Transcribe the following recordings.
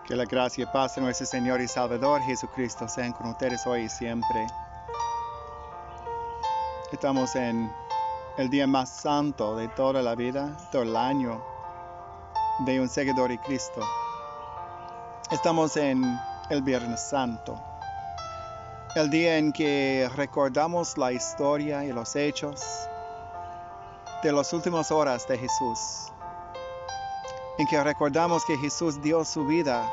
Que la gracia y paz de nuestro Señor y Salvador Jesucristo sean con ustedes hoy y siempre. Estamos en el día más santo de toda la vida, todo el año, de un seguidor de Cristo. Estamos en el Viernes Santo, el día en que recordamos la historia y los hechos de las últimas horas de Jesús, en que recordamos que Jesús dio su vida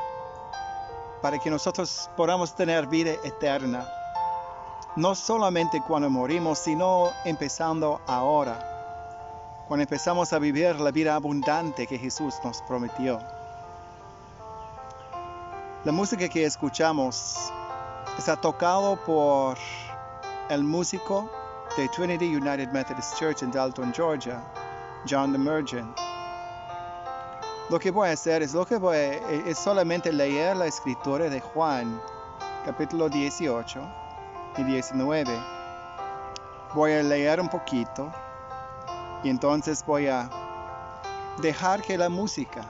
para que nosotros podamos tener vida eterna, no solamente cuando morimos, sino empezando ahora, cuando empezamos a vivir la vida abundante que Jesús nos prometió. La música que escuchamos está tocado por el músico de Trinity United Methodist Church en Dalton, Georgia, John Demergen. Lo que voy a hacer es solamente leer la escritura de Juan, capítulo 18 y 19. Voy a leer un poquito y entonces voy a dejar que la música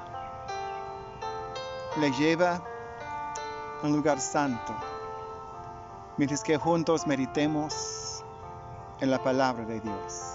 le lleve a un lugar santo, mientras que juntos meditemos en la palabra de Dios.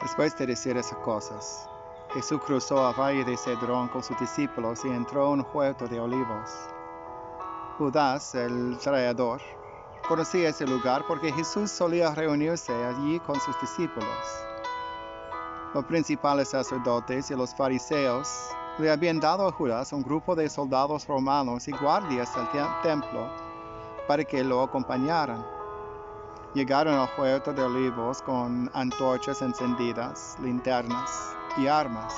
Después de decir esas cosas, Jesús cruzó el valle de Cedrón con sus discípulos y entró en un huerto de olivos. Judas, el traidor, conocía ese lugar porque Jesús solía reunirse allí con sus discípulos. Los principales sacerdotes y los fariseos le habían dado a Judas un grupo de soldados romanos y guardias del templo para que lo acompañaran. Llegaron al huerto de olivos con antorchas encendidas, linternas y armas.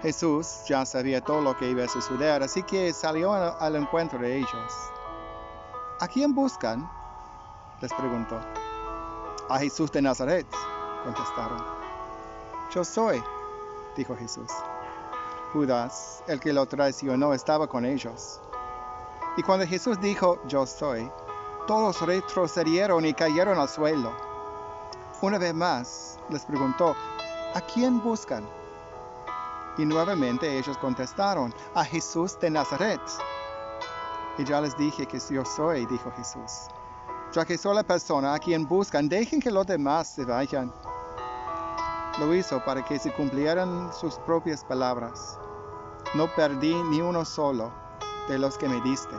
Jesús ya sabía todo lo que iba a suceder, así que salió al encuentro de ellos. ¿A quién buscan?, les preguntó. A Jesús de Nazaret, contestaron. Yo soy, dijo Jesús. Judas, el que lo traicionó, estaba con ellos. Y cuando Jesús dijo, yo soy, todos retrocedieron y cayeron al suelo. Una vez más les preguntó, ¿a quién buscan? Y nuevamente ellos contestaron, a Jesús de Nazaret. Y ya les dije que yo soy, dijo Jesús. Ya que soy la persona a quien buscan, dejen que los demás se vayan. Lo hizo para que se cumplieran sus propias palabras. No perdí ni uno solo de los que me diste.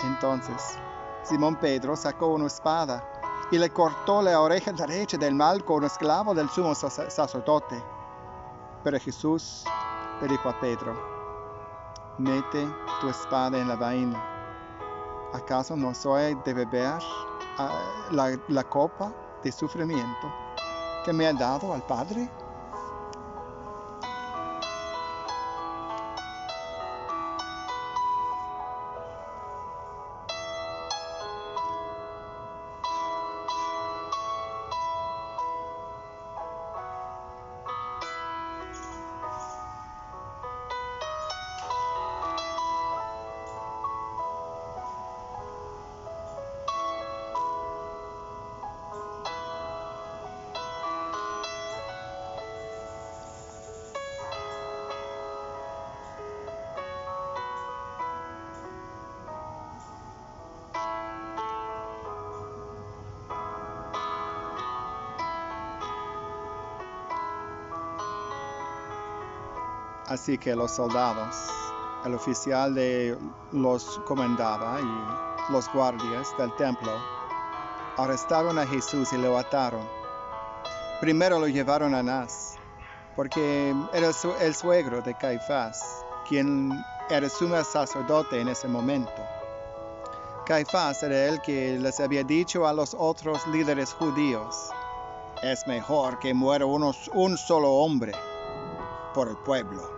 Entonces Simón Pedro sacó una espada y le cortó la oreja derecha del malco, un esclavo del sumo sacerdote. Pero Jesús le dijo a Pedro, mete tu espada en la vaina. ¿Acaso no soy de beber la copa de sufrimiento que me ha dado al Padre? Así que los soldados, el oficial los comandaba y los guardias del templo arrestaron a Jesús y lo ataron. Primero lo llevaron a Anás, porque era el suegro de Caifás, quien era sumo sacerdote en ese momento. Caifás era el que les había dicho a los otros líderes judíos: es mejor que muera un solo hombre por el pueblo.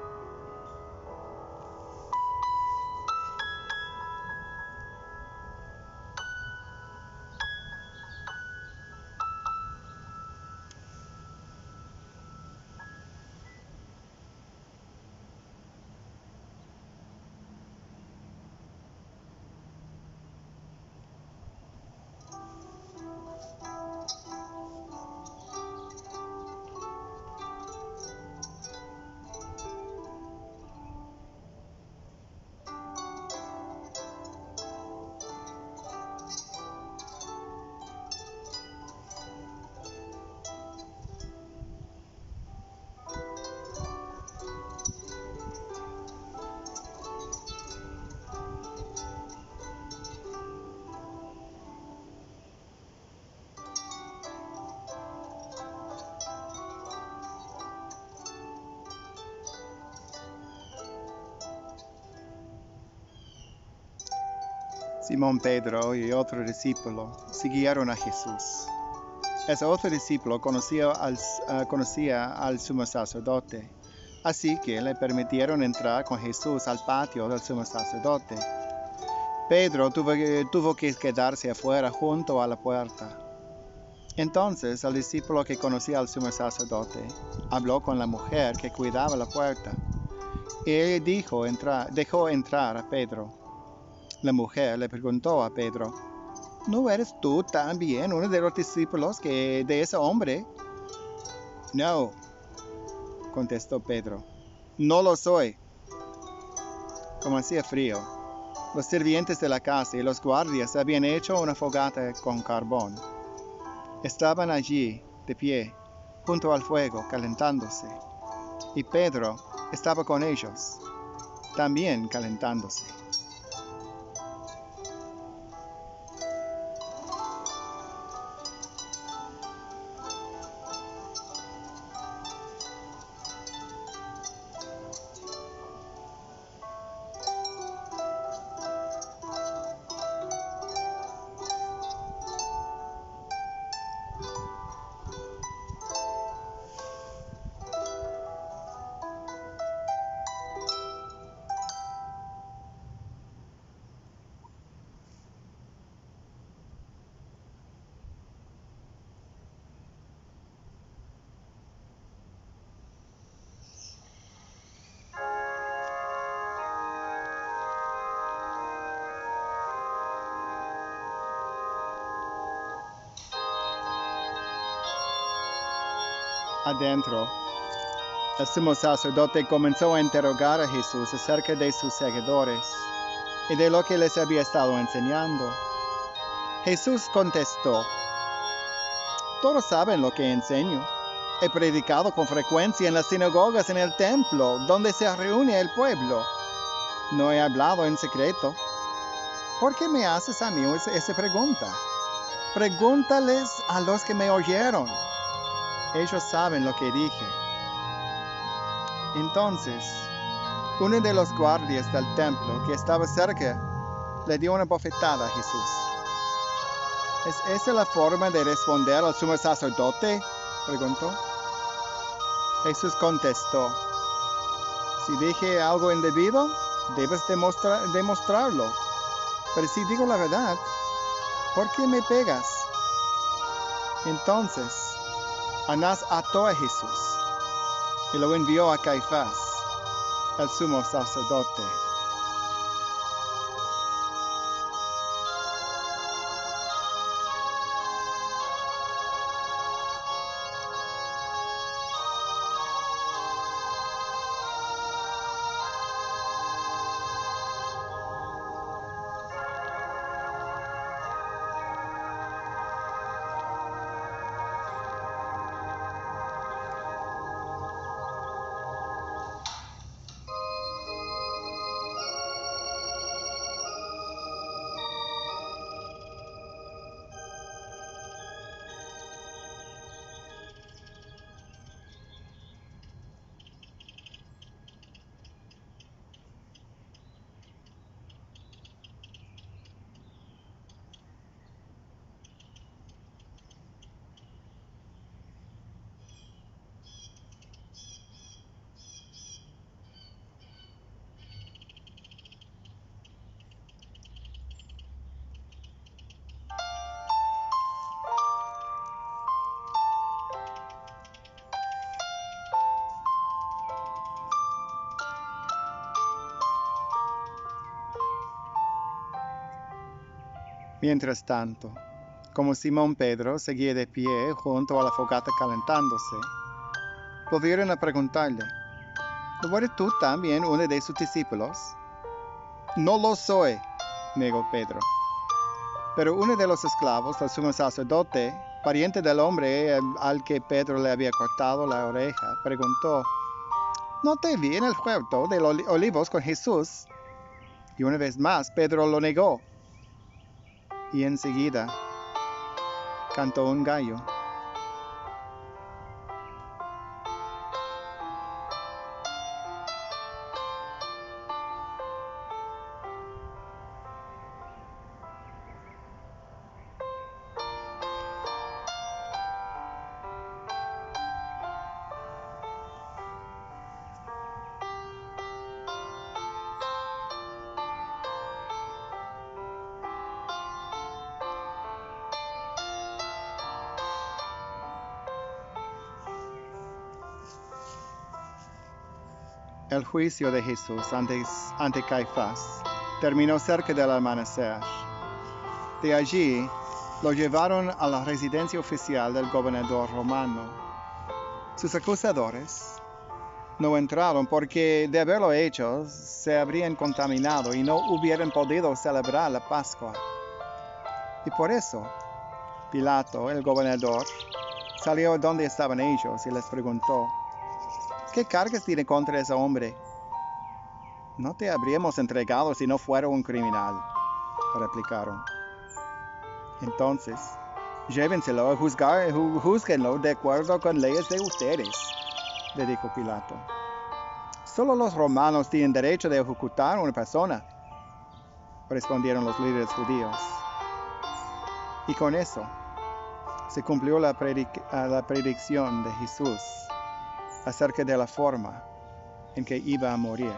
Simón Pedro y otro discípulo siguieron a Jesús. Ese otro discípulo conocía al sumo sacerdote, así que le permitieron entrar con Jesús al patio del sumo sacerdote. Pedro tuvo que quedarse afuera junto a la puerta. Entonces el discípulo que conocía al sumo sacerdote habló con la mujer que cuidaba la puerta, y ella dejó entrar a Pedro. La mujer le preguntó a Pedro: ¿no eres tú también uno de los discípulos de ese hombre? No, contestó Pedro, no lo soy. Como hacía frío, los sirvientes de la casa y los guardias habían hecho una fogata con carbón. Estaban allí, de pie, junto al fuego, calentándose, y Pedro estaba con ellos, también calentándose. Adentro, el sumo sacerdote comenzó a interrogar a Jesús acerca de sus seguidores y de lo que les había estado enseñando. Jesús contestó: todos saben lo que enseño. He predicado con frecuencia en las sinagogas en el templo, donde se reúne el pueblo. No he hablado en secreto. ¿Por qué me haces a mí esa pregunta? Pregúntales a los que me oyeron. Ellos saben lo que dije. Entonces, uno de los guardias del templo que estaba cerca le dio una bofetada a Jesús. ¿Es esa la forma de responder al sumo sacerdote?, preguntó. Jesús contestó: si dije algo indebido, debes demostrarlo. Pero si digo la verdad, ¿por qué me pegas? Entonces, Anás ató a Jesús y lo envió a Caifás, el sumo sacerdote. Mientras tanto, como Simón Pedro seguía de pie junto a la fogata calentándose, volvieron a preguntarle, ¿no eres tú también uno de sus discípulos? No lo soy, negó Pedro. Pero uno de los esclavos del sumo sacerdote, pariente del hombre al que Pedro le había cortado la oreja, preguntó, ¿no te vi en el huerto de los olivos con Jesús? Y una vez más Pedro lo negó. Y enseguida cantó un gallo. El juicio de Jesús ante Caifás terminó cerca del amanecer. De allí lo llevaron a la residencia oficial del gobernador romano. Sus acusadores no entraron porque de haberlo hecho se habrían contaminado y no hubieran podido celebrar la Pascua. Y por eso Pilato, el gobernador, salió donde estaban ellos y les preguntó, ¿qué cargas tiene contra ese hombre? No te habríamos entregado si no fuera un criminal, replicaron. Entonces, llévenselo a juzgar, júzguenlo de acuerdo con leyes de ustedes, le dijo Pilato. Solo los romanos tienen derecho de ejecutar a una persona, respondieron los líderes judíos. Y con eso se cumplió la predicción de Jesús acerca de la forma en que iba a morir.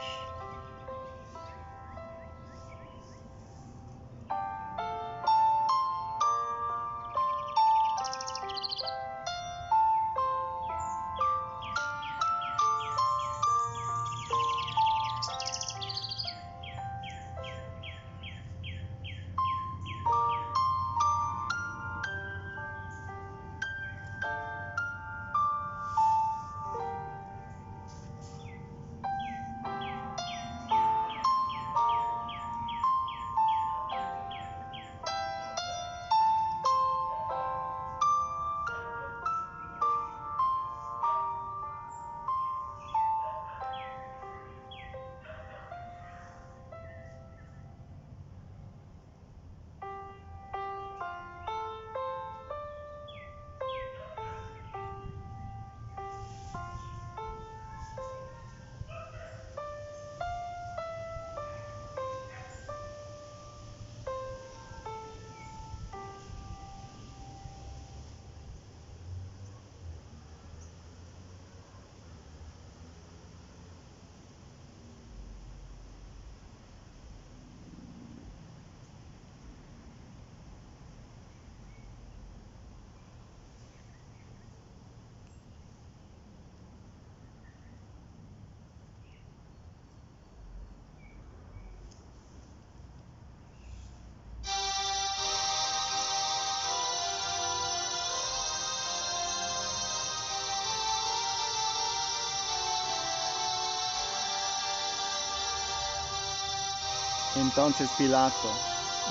Entonces Pilato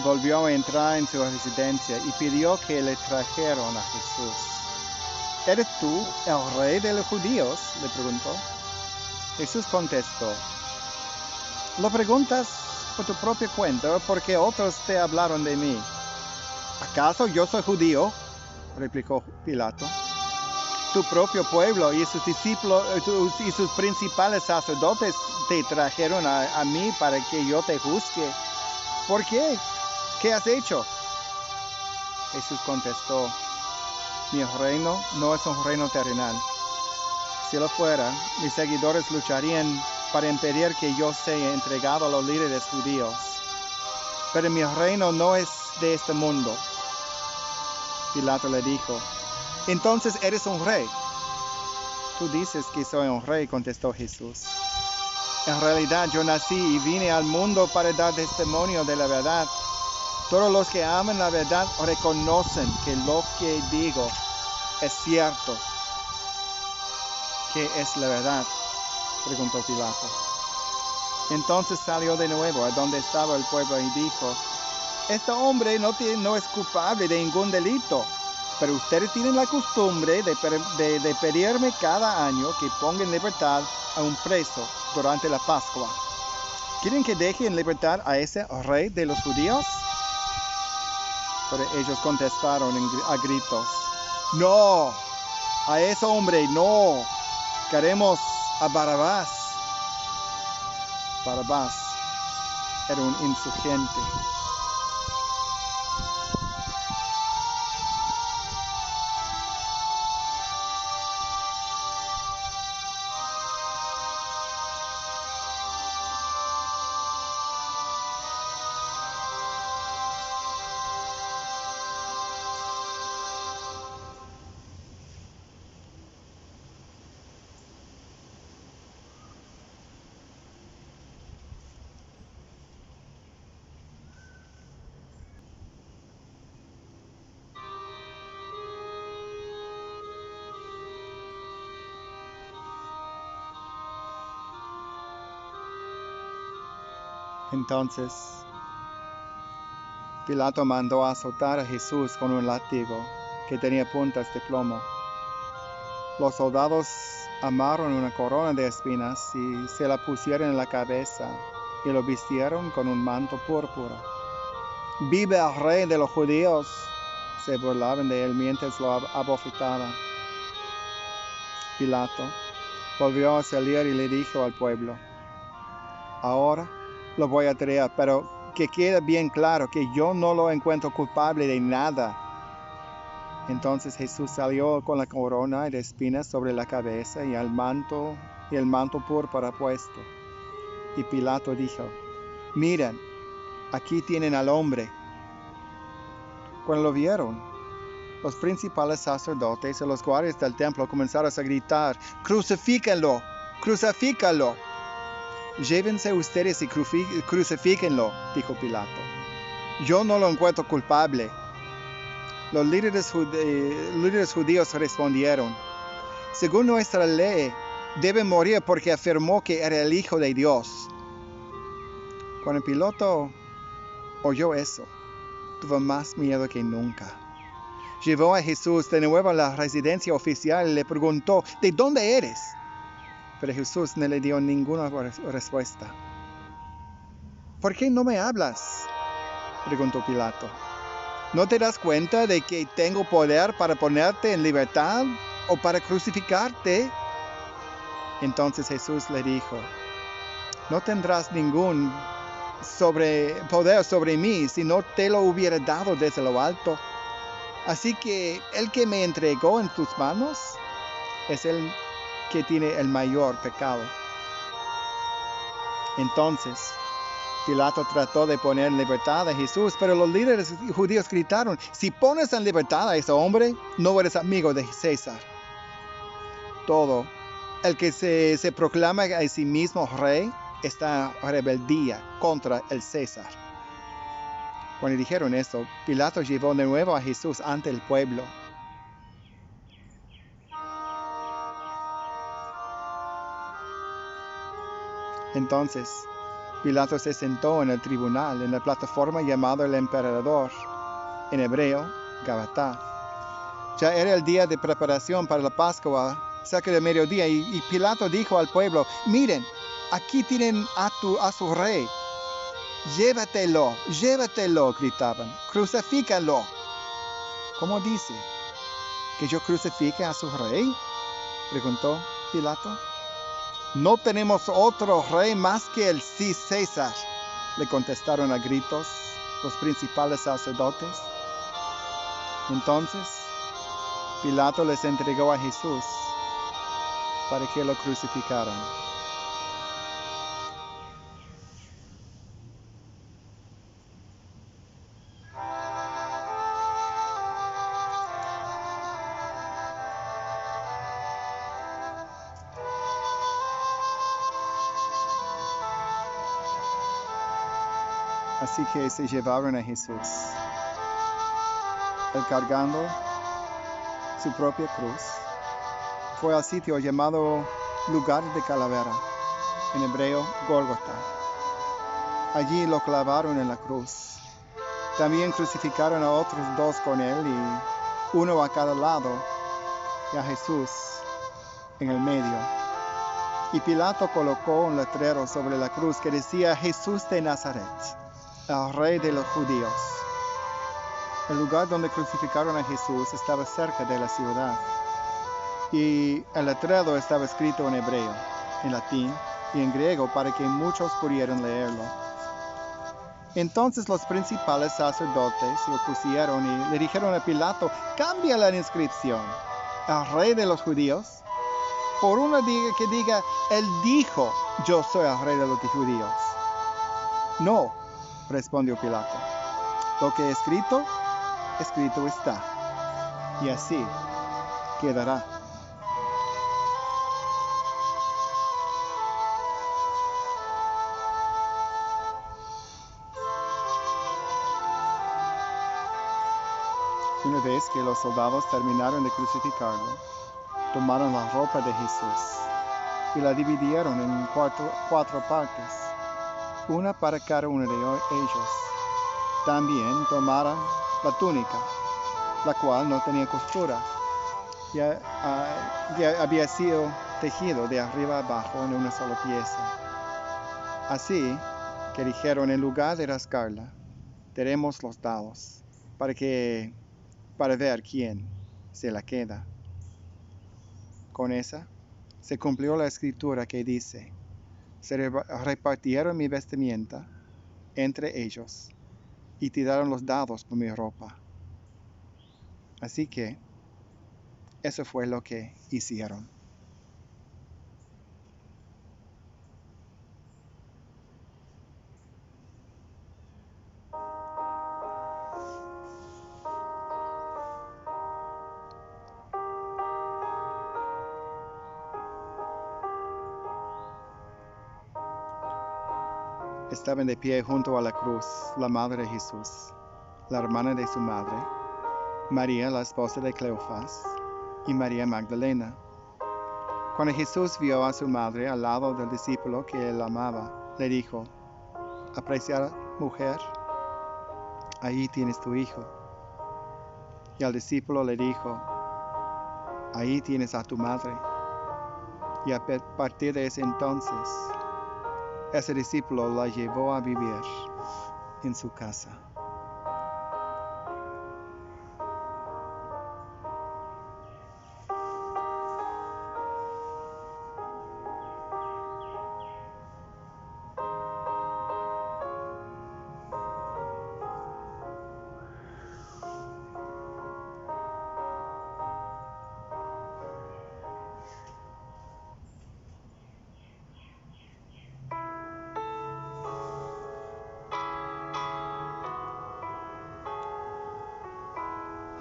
volvió a entrar en su residencia y pidió que le trajeran a Jesús. ¿Eres tú el rey de los judíos?, le preguntó. Jesús contestó, ¿lo preguntas por tu propia cuenta o porque otros te hablaron de mí? ¿Acaso yo soy judío?, replicó Pilato. Tu propio pueblo y sus discípulos y sus principales sacerdotes te trajeron a mí para que yo te juzgue. ¿Por qué? ¿Qué has hecho? Jesús contestó, mi reino no es un reino terrenal. Si lo fuera, mis seguidores lucharían para impedir que yo sea entregado a los líderes judíos. Pero mi reino no es de este mundo. Pilato le dijo, entonces eres un rey. Tú dices que soy un rey, contestó Jesús. En realidad yo nací y vine al mundo para dar testimonio de la verdad. Todos los que aman la verdad reconocen que lo que digo es cierto. ¿Qué es la verdad?, preguntó Pilato. Entonces salió de nuevo a donde estaba el pueblo y dijo: este hombre no es culpable de ningún delito, pero ustedes tienen la costumbre de pedirme cada año que ponga en libertad a un preso durante la Pascua. ¿Quieren que deje en libertad a ese rey de los judíos? Pero ellos contestaron a gritos: no, a ese hombre no, queremos a Barrabás. Barrabás era un insurgente. Entonces Pilato mandó azotar a Jesús con un látigo que tenía puntas de plomo. Los soldados amarraron una corona de espinas y se la pusieron en la cabeza y lo vistieron con un manto púrpura. ¡Vive el rey de los judíos!, se burlaban de él mientras lo abofetaban. Pilato volvió a salir y le dijo al pueblo: ahora lo voy a traer, pero que quede bien claro que yo no lo encuentro culpable de nada. Entonces Jesús salió con la corona de espinas sobre la cabeza y el manto púrpura puesto. Y Pilato dijo: miren, aquí tienen al hombre. Cuando lo vieron, los principales sacerdotes y los guardias del templo comenzaron a gritar: ¡crucifíquenlo! ¡Crucifíquenlo! Llévense ustedes y crucifíquenlo, dijo Pilato. Yo no lo encuentro culpable. Los líderes judíos respondieron: según nuestra ley, debe morir porque afirmó que era el Hijo de Dios. Cuando Pilato oyó eso, tuvo más miedo que nunca. Llevó a Jesús de nuevo a la residencia oficial y le preguntó: ¿de dónde eres? Pero Jesús no le dio ninguna respuesta. ¿Por qué no me hablas?, preguntó Pilato. ¿No te das cuenta de que tengo poder para ponerte en libertad o para crucificarte? Entonces Jesús le dijo: no tendrás ningún poder sobre mí si no te lo hubiera dado desde lo alto. Así que el que me entregó en tus manos es el que tiene el mayor pecado. Entonces Pilato trató de poner en libertad a Jesús, pero los líderes judíos gritaron: si pones en libertad a ese hombre, no eres amigo de César. Todo el que se proclama a sí mismo rey está en rebeldía contra el César. Cuando dijeron esto, Pilato llevó de nuevo a Jesús ante el pueblo. Entonces Pilato se sentó en el tribunal, en la plataforma llamada el Emperador, en hebreo, Gabatá. Ya era el día de preparación para la Pascua, cerca de mediodía, y Pilato dijo al pueblo: miren, aquí tienen a su rey. Llévatelo, gritaban. Crucifícalo. ¿Cómo dice? ¿Que yo crucifique a su rey?, preguntó Pilato. No tenemos otro rey más que el César, le contestaron a gritos los principales sacerdotes. Entonces Pilato les entregó a Jesús para que lo crucificaran. Así que se llevaron a Jesús, él cargando su propia cruz. Fue al sitio llamado lugar de calavera, en hebreo Gólgota. Allí lo clavaron en la cruz. También crucificaron a otros 2 con él, y uno a cada lado, y a Jesús en el medio. Y Pilato colocó un letrero sobre la cruz que decía: Jesús de Nazaret, el rey de los judíos. El lugar donde crucificaron a Jesús estaba cerca de la ciudad, y el letrero estaba escrito en hebreo, en latín y en griego para que muchos pudieran leerlo. Entonces los principales sacerdotes se opusieron y le dijeron a Pilato: cambia la inscripción, el rey de los judíos, por una que diga: él dijo, yo soy el rey de los judíos. No, respondió Pilato, lo que he escrito, escrito está, y así quedará. Una vez que los soldados terminaron de crucificarlo, tomaron la ropa de Jesús y la dividieron en cuatro partes, una para cada uno de ellos. También tomaron la túnica, la cual no tenía costura, ya había sido tejido de arriba a abajo en una sola pieza. Así que dijeron: en lugar de rasgarla, daremos los dados, para ver quién se la queda. Con esa se cumplió la escritura que dice: se repartieron mi vestimenta entre ellos y tiraron los dados por mi ropa. Así que eso fue lo que hicieron. Estaban de pie junto a la cruz la madre de Jesús, la hermana de su madre, María, la esposa de Cleofás, y María Magdalena. Cuando Jesús vio a su madre al lado del discípulo que él amaba, le dijo: apreciada mujer, ahí tienes tu hijo. Y al discípulo le dijo: ahí tienes a tu madre. Y a partir de ese entonces, ese discípulo la llevó a vivir en su casa.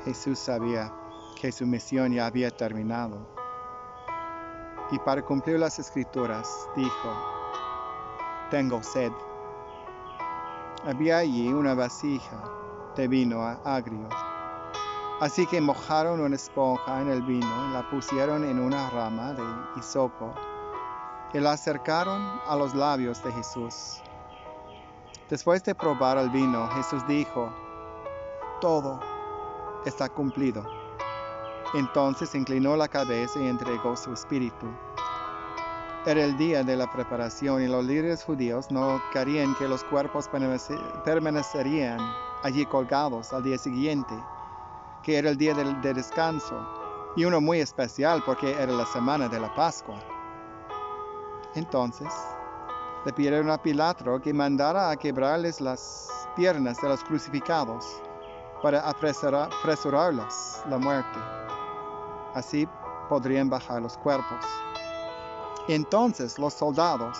Jesús sabía que su misión ya había terminado, y para cumplir las escrituras dijo: tengo sed. Había allí una vasija de vino agrio, así que mojaron una esponja en el vino y la pusieron en una rama de hisopo y la acercaron a los labios de Jesús. Después de probar el vino, Jesús dijo: todo está cumplido. Entonces inclinó la cabeza y entregó su espíritu. Era el día de la preparación y los líderes judíos no querían que los cuerpos permanecerían allí colgados al día siguiente, que era el día de descanso, y uno muy especial porque era la semana de la Pascua. Entonces le pidieron a Pilato que mandara a quebrarles las piernas de los crucificados para apresurarlos la muerte. Así podrían bajar los cuerpos. Entonces los soldados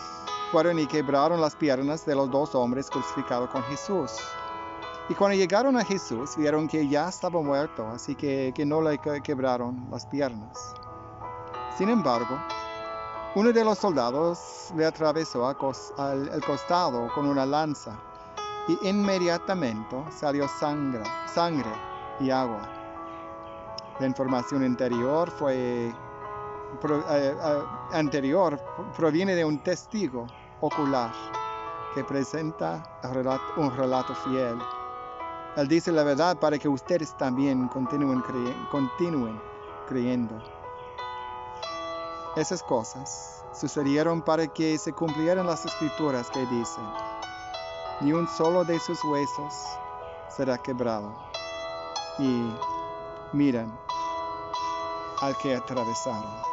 fueron y quebraron las piernas de los 2 hombres crucificados con Jesús. Y cuando llegaron a Jesús, vieron que ya estaba muerto, así que no le quebraron las piernas. Sin embargo, uno de los soldados le atravesó el costado con una lanza, y inmediatamente salió sangre y agua. La información anterior proviene de un testigo ocular que presenta un relato fiel. Él dice la verdad para que ustedes también continúen creyendo. Esas cosas sucedieron para que se cumplieran las escrituras que dicen: ni un solo de sus huesos será quebrado. Y miren al que atravesaron.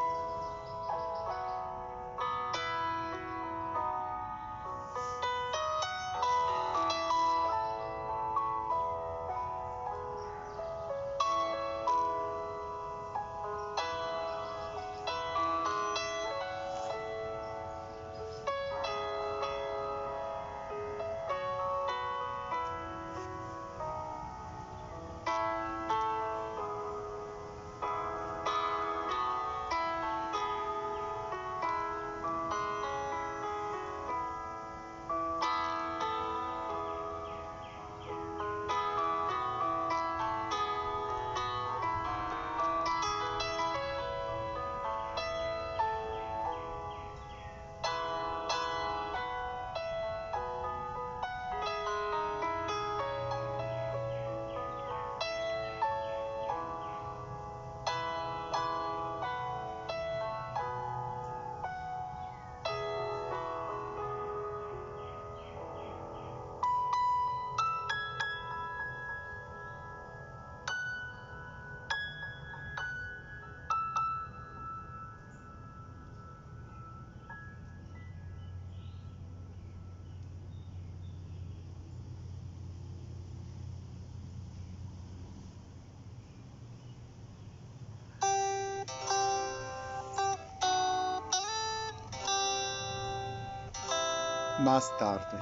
Más tarde,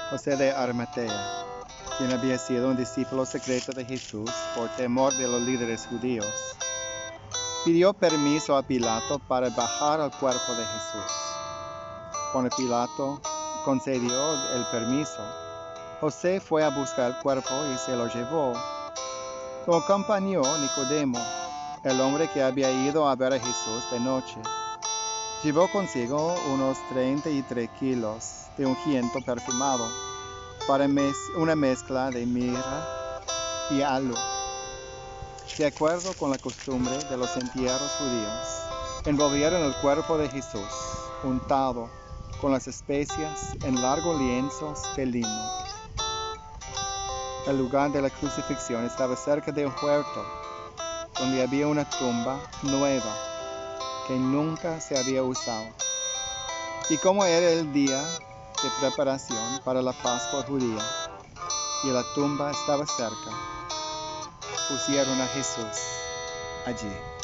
José de Arimatea, quien había sido un discípulo secreto de Jesús por temor de los líderes judíos, pidió permiso a Pilato para bajar el cuerpo de Jesús. Cuando Pilato concedió el permiso, José fue a buscar el cuerpo y se lo llevó. Lo acompañó Nicodemo, el hombre que había ido a ver a Jesús de noche. Llevó consigo unos 33 kilos de ungüento perfumado para una mezcla de mirra y aloe. De acuerdo con la costumbre de los entierros judíos, envolvieron el cuerpo de Jesús, untado con las especias en largos lienzos de lino. El lugar de la crucifixión estaba cerca de un huerto, donde había una tumba nueva que nunca se había usado. Y como era el día de preparación para la Pascua judía y la tumba estaba cerca, pusieron a Jesús allí.